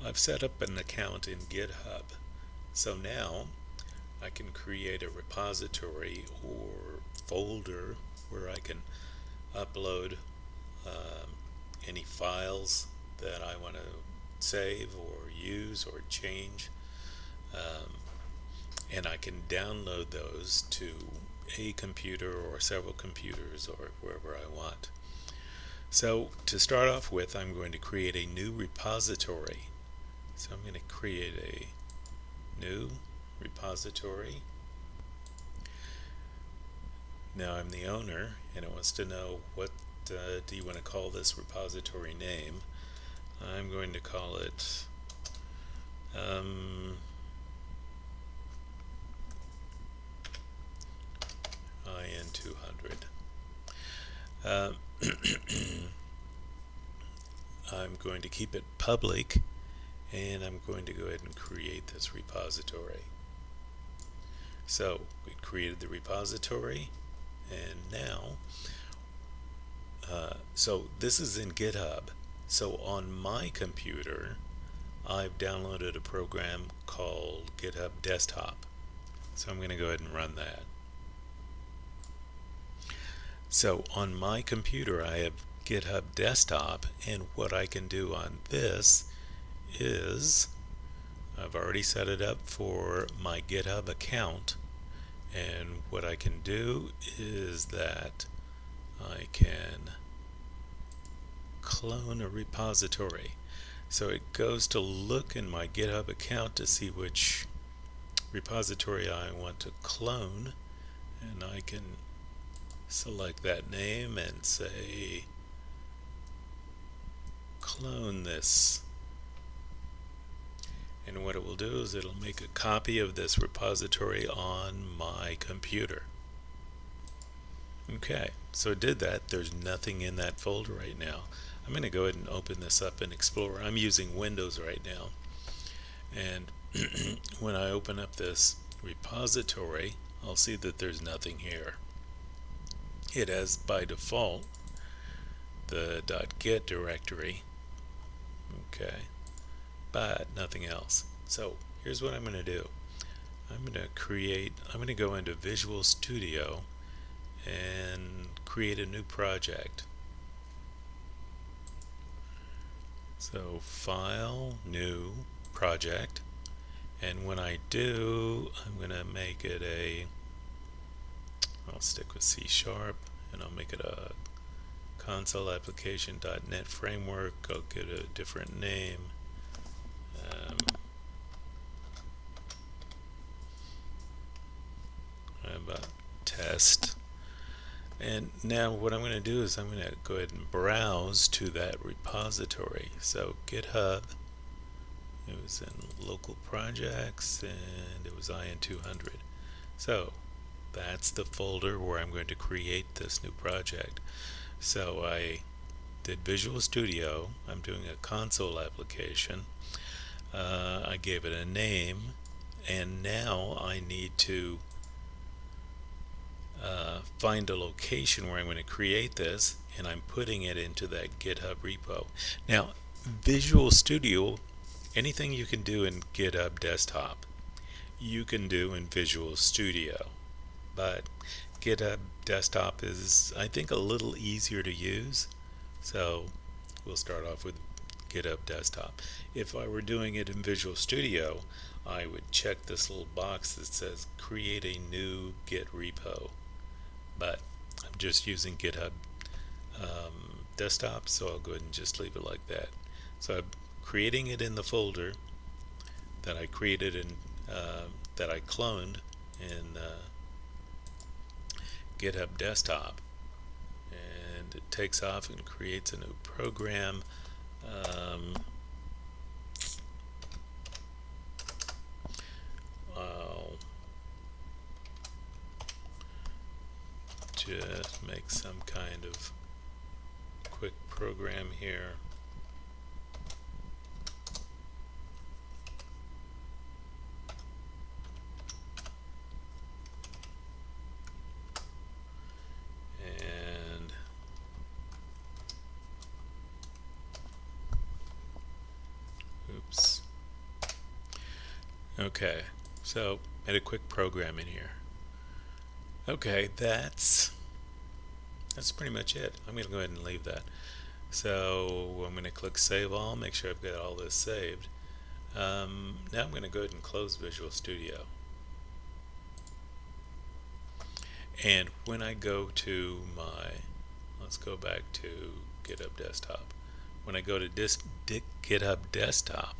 I've set up an account in GitHub. So now I can create a repository or folder where I can upload any files that I want to save or use or change, and I can download those to a computer or several computers or wherever I want. So to start off with, I'm going to create a new repository. So I'm going to create a new repository. Now I'm the owner, and it wants to know what do you want to call this repository name. I'm going to call it IN200. I'm going to keep it public, and I'm going to go ahead and create this repository. So we created the repository, and now so this is in GitHub. So on my computer I've downloaded a program called GitHub Desktop. So I'm going to go ahead and run that. So on my computer I have GitHub Desktop, and what I can do on this is I've already set it up for my GitHub account, and what I can do is that I can clone a repository. So it goes to look in my GitHub account to see which repository I want to clone, and I can select that name and say clone this, and what it will do is it'll make a copy of this repository on my computer. Okay, so it did that. There's nothing in that folder right now. I'm going to go ahead and open this up in Explorer. I'm using Windows right now, and when I open up this repository I'll see that there's nothing here. It has by default the .git directory, okay, but nothing else. So here's what I'm going to do. I'm going to go into Visual Studio and create a new project. So File, New, Project, and when I do, I'm going to make it I'll stick with C#, and I'll make it a console application.net framework. I'll get a different name. How about test? And now what I'm going to do is I'm going to go ahead and browse to that repository. So GitHub, it was in local projects, and it was IN200. So that's the folder where I'm going to create this new project. So I did Visual Studio. I'm doing a console application. I gave it a name, and now I need to find a location where I'm going to create this, and I'm putting it into that GitHub repo. Now Visual Studio, anything you can do in GitHub Desktop you can do in Visual Studio, but GitHub Desktop is, I think, a little easier to use. So we'll start off with GitHub Desktop. If I were doing it in Visual Studio, I would check this little box that says create a new Git repo, but I'm just using GitHub Desktop, so I'll go ahead and just leave it like that. So I'm creating it in the folder that I created in that I cloned in GitHub Desktop, and it takes off and creates a new program. I'll just make some kind of quick program here. And oops. Okay, so made a quick program in here. Okay, that's pretty much it. I'm going to go ahead and leave that. So I'm going to click Save All, make sure I've got all this saved. Now I'm going to go ahead and close Visual Studio. And when I go to let's go back to GitHub Desktop. When I go to GitHub Desktop,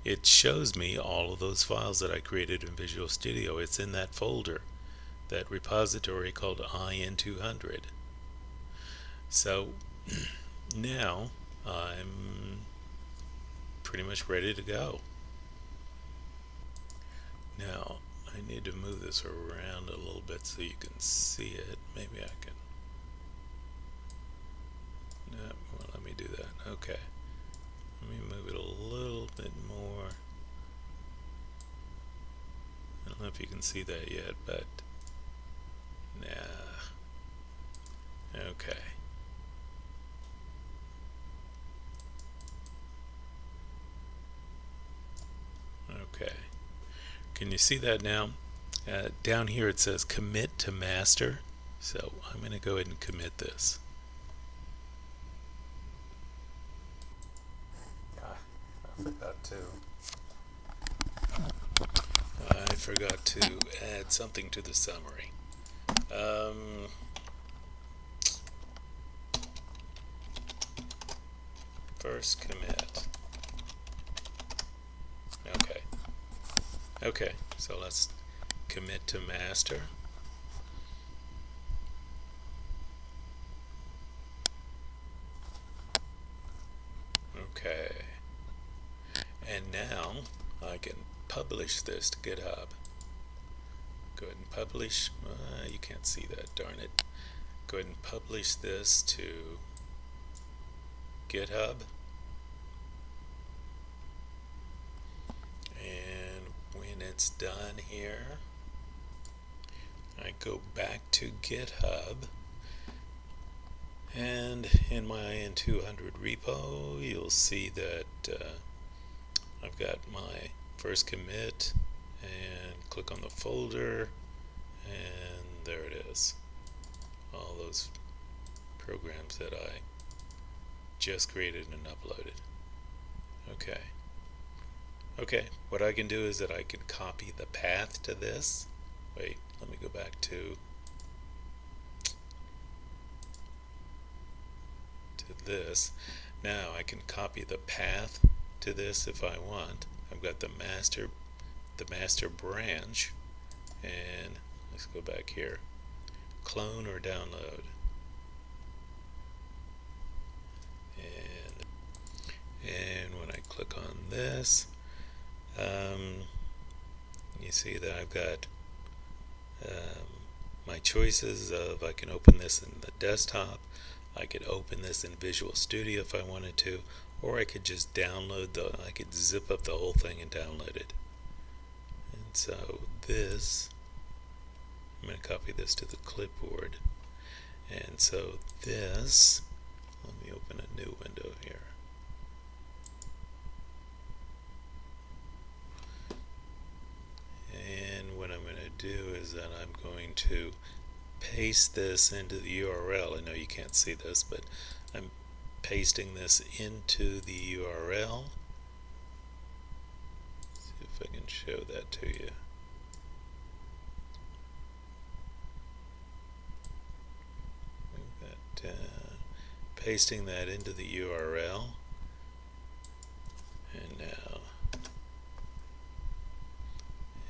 it shows me all of those files that I created in Visual Studio. It's in that folder, that repository called IN200. So now I'm pretty much ready to go. Now I need to move this around a little bit so you can see it. Maybe I can. No, well, let me do that. Okay. Let me move it a little bit more. I don't know if you can see that yet, but nah. Okay. Okay. Can you see that now? Down here it says commit to master. So I'm going to go ahead and commit this. I forgot to add something to the summary. First commit. Okay. Okay, so let's commit to master. Okay. And now I can publish this to GitHub. Go ahead and publish. You can't see that, darn it. Go ahead and publish this to GitHub. And when it's done here, I go back to GitHub. And in my IN200 repo, you'll see that I've got my first commit, and click on the folder, and there it is. All those programs that I just created and uploaded. Okay. Okay, what I can do is that I can copy the path to this. Wait, let me go back to this. Now I can copy the path to this if I want. I've got the master branch, and let's go back here. Clone or download. And when I click on this, you see that I've got my choices of I can open this in the desktop, I could open this in Visual Studio if I wanted to, or I could just I could zip up the whole thing and download it. And so this, I'm going to copy this to the clipboard. And so this, let me open a new window here. And what I'm going to do is that I'm going to paste this into the URL. I know you can't see this, but I'm pasting this into the URL. See if I can show that to you. Move that down. Pasting that into the URL. And now,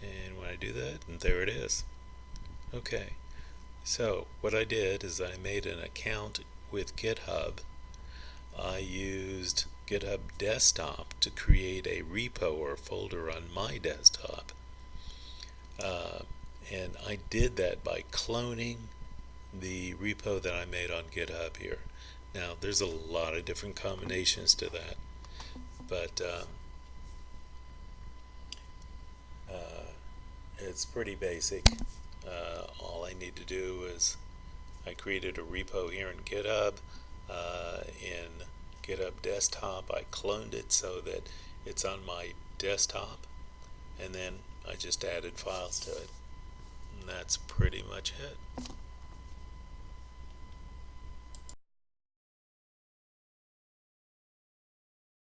and when I do that, and there it is. Okay. So what I did is I made an account with GitHub. I used GitHub Desktop to create a repo or folder on my desktop. And I did that by cloning the repo that I made on GitHub here. Now there's a lot of different combinations to that, but it's pretty basic. All I need to do is I created a repo here in GitHub. In GitHub Desktop, I cloned it so that it's on my desktop, and then I just added files to it. And that's pretty much it.